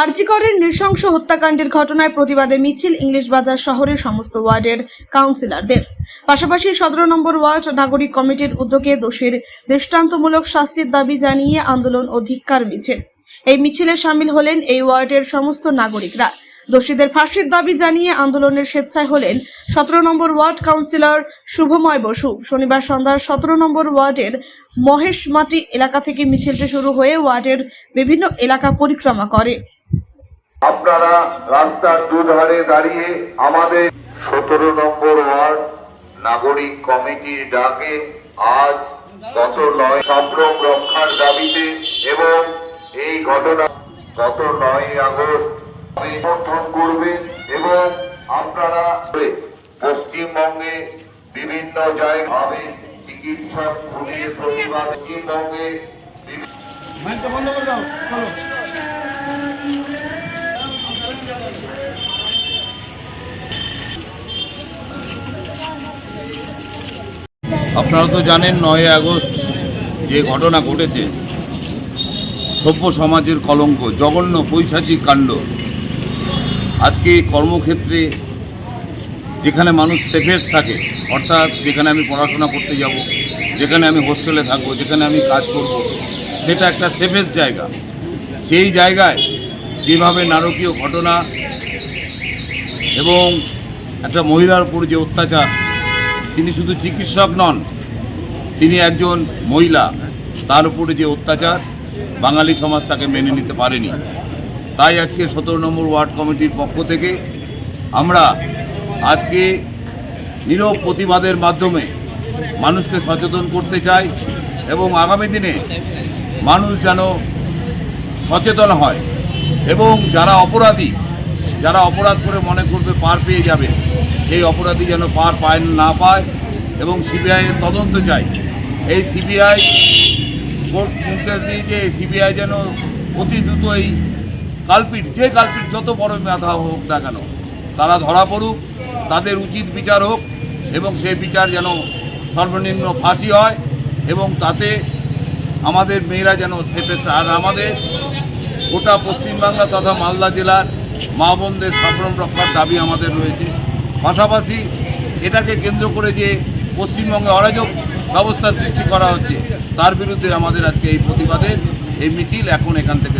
আরজি করের নৃশংস হত্যাকাণ্ডের ঘটনায় প্রতিবাদে মিছিল ইংলিশ বাজার শহরের সমস্ত ওয়ার্ডের কাউন্সিলরদের, পাশাপাশি 17 নম্বর ওয়ার্ড নাগরিক কমিটির উদ্যোগে দোষীর দৃষ্টান্তমূলক শাস্তির দাবি জানিয়ে আন্দোলন ও ধিক্কার মিছিল। এই মিছিলে শামিল হলেন এই ওয়ার্ডের সমস্ত নাগরিকরা। দোষীদের ফাঁসির দাবি জানিয়ে আন্দোলনের স্বেচ্ছায় হলেন 17 নম্বর ওয়ার্ড কাউন্সিলর শুভময় বসু। শনিবার সন্ধ্যায় 17 নম্বর ওয়ার্ডের মহেশমাটি এলাকা থেকে মিছিলটি শুরু হয়ে ওয়ার্ডের বিভিন্ন এলাকা পরিক্রমা করে। আপনারা রাস্তার দুধারে দাঁড়িয়ে আমাদের 17 নম্বর ওয়ার্ড নাগরিক কমিটির ডাকে আজ গত 9 সম্ভ্রম রক্ষার দাবিতে এবং এই ঘটনা গত 9 আগস্ট সমর্থন করবেন এবং আপনারা পশ্চিমবঙ্গে বিভিন্ন জায়গায় চিকিৎসক খুনের প্রতিবাদ পশ্চিমবঙ্গে আপনারা তো জানেন 9 আগস্ট যে ঘটনা ঘটেছে সভ্য সমাজের কলঙ্ক, জঘন্য পৈশাচিক কাণ্ড। আজকে কর্মক্ষেত্রে যেখানে মানুষ সেফেস্ট থাকে, অর্থাৎ যেখানে আমি পড়াশোনা করতে যাব, যেখানে আমি হোস্টেলে থাকবো, যেখানে আমি কাজ করব, সেটা একটা সেফেস্ট জায়গা। সেই জায়গায় যেভাবে নারকীয় ঘটনা এবং একটা মহিলার উপর যে অত্যাচার, তিনি শুধু চিকিৎসক নন, তিনি একজন মহিলা, তার উপরে যে অত্যাচার বাঙালি সমাজ তাকে মেনে নিতে পারেনি। তাই আজকে 17 নম্বর ওয়ার্ড কমিটির পক্ষ থেকে আমরা আজকে নীরব প্রতিবাদের মাধ্যমে মানুষকে সচেতন করতে চাই এবং আগামী দিনে মানুষ যেন সচেতন হয় এবং যারা অপরাধী, যারা অপরাধ করে মনে করবে পার পেয়ে যাবে, সেই অপরাধী যেন পার পায় না পায় এবং সিবিআইয়ের তদন্ত চাই। এই সিবিআই কোর্ট নির্দেশ দিয়েছে, এই সিবিআই যেন অতি দ্রুত এই কালপিট, যে কালপিট যত বড় মেধা হোক না কেন, তারা ধরা পড়ুক, তাদের উচিত বিচার হোক এবং সেই বিচার যেন সর্বনিম্ন ফাঁসি হয় এবং তাতে আমাদের মেয়েরা যেন সেফেস্ট। আর আমাদের গোটা পশ্চিমবাংলা তথা মালদা জেলার মা বোনদের সম্ভ্রম রক্ষার দাবি আমাদের রয়েছে। পাশাপাশি এটাকে কেন্দ্র করে যে পশ্চিমবঙ্গে অরাজক ব্যবস্থা সৃষ্টি করা হচ্ছে, তার বিরুদ্ধে আমাদের আজকে এই প্রতিবাদের এই মিছিল এখন এখান থেকে